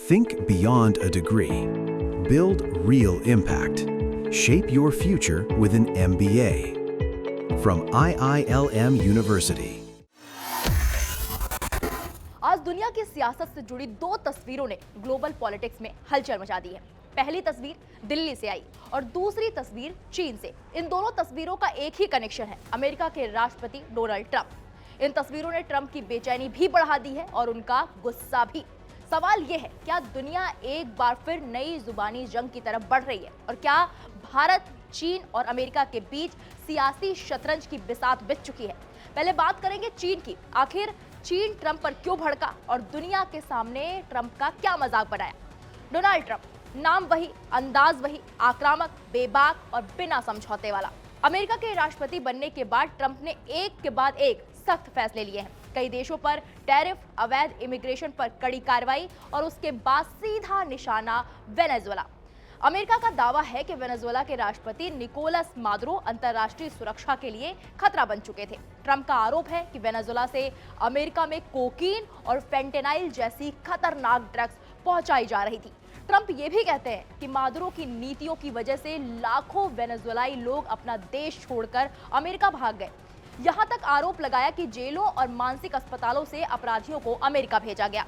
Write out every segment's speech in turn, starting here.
Think beyond a degree. Build real impact. Shape your future with an MBA. From IILM University. आज दुनिया की सियासत से जुड़ी दो तस्वीरों ने ग्लोबल पॉलिटिक्स में हलचल मचा दी है। पहली तस्वीर दिल्ली से आई और दूसरी तस्वीर चीन से। इन दोनों तस्वीरों का एक ही कनेक्शन है, अमेरिका के राष्ट्रपति डोनाल्ड ट्रंप। इन तस्वीरों ने ट्रंप की बेचैनी भी बढ़ा दी है और उनका गुस्सा भी। सवाल यह है, क्या दुनिया एक बार फिर नई जुबानी जंग की तरफ बढ़ रही है और क्या भारत, चीन और अमेरिका के बीच सियासी शतरंज की बिसात बिछ चुकी है? पहले बात करेंगे चीन की। आखिर चीन ट्रंप पर क्यों भड़का और दुनिया के सामने ट्रंप का क्या मजाक बनाया? डोनाल्ड ट्रंप, नाम वही, अंदाज वही, आक्रामक, बेबाक और बिना समझौते वाला। अमेरिका के राष्ट्रपति बनने के बाद ट्रंप ने एक के बाद एक सख्त फैसले लिए हैं। कई देशों पर टैरिफ, अवैध इमिग्रेशन पर कड़ी कार्रवाई और उसके बाद सीधा निशाना वेनेजुएला। अमेरिका का दावा है कि वेनेजुएला के राष्ट्रपति निकोलस मादुरो अंतर्राष्ट्रीय सुरक्षा के लिए खतरा बन चुके थे। ट्रंप का आरोप है कि वेनेजुएला से अमेरिका में कोकीन और फेंटेनाइल जैसी खतरनाक ड्रग्स पहुंचाई जा रही थी। ट्रंप ये भी कहते हैं कि मादुरो की नीतियों की वजह से लाखों वेनेजुएलाई लोग अपना देश छोड़कर अमेरिका भाग गए। यहां तक आरोप लगाया कि जेलों और मानसिक अस्पतालों से अपराधियों को अमेरिका भेजा गया।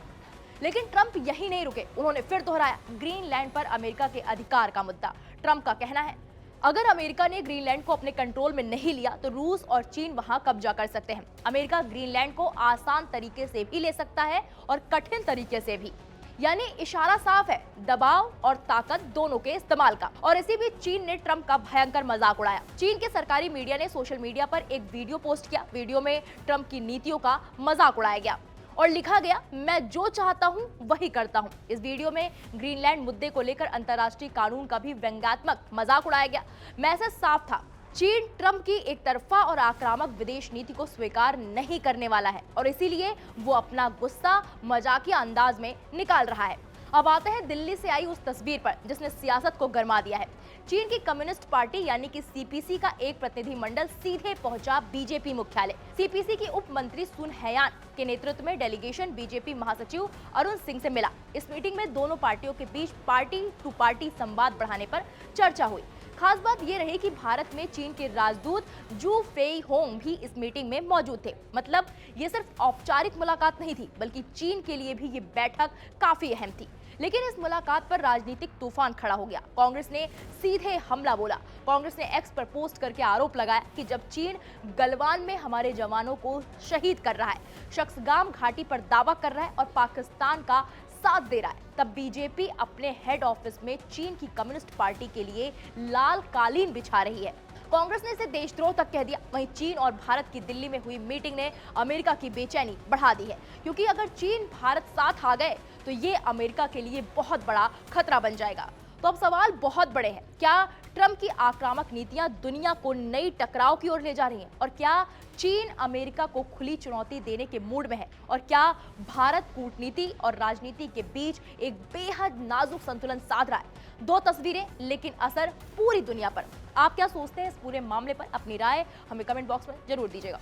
लेकिन ट्रंप यही नहीं रुके, उन्होंने फिर दोहराया ग्रीनलैंड पर अमेरिका के अधिकार का मुद्दा। ट्रंप का कहना है, अगर अमेरिका ने ग्रीनलैंड को अपने कंट्रोल में नहीं लिया तो रूस और चीन वहां कब्जा कर सकते हैं। अमेरिका ग्रीनलैंड को आसान तरीके से भी ले सकता है और कठिन तरीके से भी। यानी इशारा साफ है, दबाव और ताकत दोनों के इस्तेमाल का। और इसी बीच चीन ने ट्रंप का भयंकर मजाक उड़ाया। चीन के सरकारी मीडिया ने सोशल मीडिया पर एक वीडियो पोस्ट किया। वीडियो में ट्रंप की नीतियों का मजाक उड़ाया गया और लिखा गया, मैं जो चाहता हूं वही करता हूं। इस वीडियो में ग्रीनलैंड मुद्दे को लेकर अंतर्राष्ट्रीय कानून का भी व्यंग्यात्मक मजाक उड़ाया गया। मैसेज साफ था, चीन ट्रंप की एक तरफा और आक्रामक विदेश नीति को स्वीकार नहीं करने वाला है और इसीलिए वो अपना गुस्सा मजाकिया अंदाज में निकाल रहा है। अब आते हैं दिल्ली से आई उस तस्वीर पर जिसने सियासत को गरमा दिया है। चीन की कम्युनिस्ट पार्टी यानी कि सीपीसी का एक प्रतिनिधिमंडल सीधे पहुंचा बीजेपी मुख्यालय। सीपीसी की उप मंत्री सुन हैयान के नेतृत्व में डेलीगेशन बीजेपी महासचिव अरुण सिंह से मिला। इस मीटिंग में दोनों पार्टियों के बीच पार्टी टू पार्टी संवाद बढ़ाने पर चर्चा हुई। खास बात यह रही कि भारत में चीन के राजदूत जू फेई होंग भी इस मीटिंग में मौजूद थे। मतलब ये सिर्फ औपचारिक मुलाकात नहीं थी, बल्कि चीन के लिए भी ये बैठक काफी अहम थी। लेकिन इस मुलाकात पर राजनीतिक तूफान खड़ा हो गया। कांग्रेस ने सीधे हमला बोला। कांग्रेस ने एक्स पर पोस्ट करके आरोप लगाया कि जब चीन गलवान में हमारे जवानों को शहीद कर रहा है, शख्सगाम घाटी पर दावा कर रहा है और पाकिस्तान का साथ दे रहा है, तब बीजेपी अपने हेड ऑफिस में चीन की कम्युनिस्ट पार्टी के लिए लाल कालीन बिछा रही है। कांग्रेस ने इसे देशद्रोह तक कह दिया। वहीं चीन और भारत की दिल्ली में हुई मीटिंग ने अमेरिका की बेचैनी बढ़ा दी है, क्योंकि अगर चीन भारत साथ आ गए तो ये अमेरिका के लिए बहुत बड़ा खतरा बन जाएगा। तो अब सवाल बहुत बड़े हैं, क्या ट्रंप की आक्रामक नीतियां दुनिया को नई टकराव की ओर ले जा रही हैं और क्या चीन अमेरिका को खुली चुनौती देने के मूड में है और क्या भारत कूटनीति और राजनीति के बीच एक बेहद नाजुक संतुलन साध रहा है? दो तस्वीरें लेकिन असर पूरी दुनिया पर। आप क्या सोचते हैं इस पूरे मामले पर? अपनी राय हमें कमेंट बॉक्स में जरूर दीजिएगा।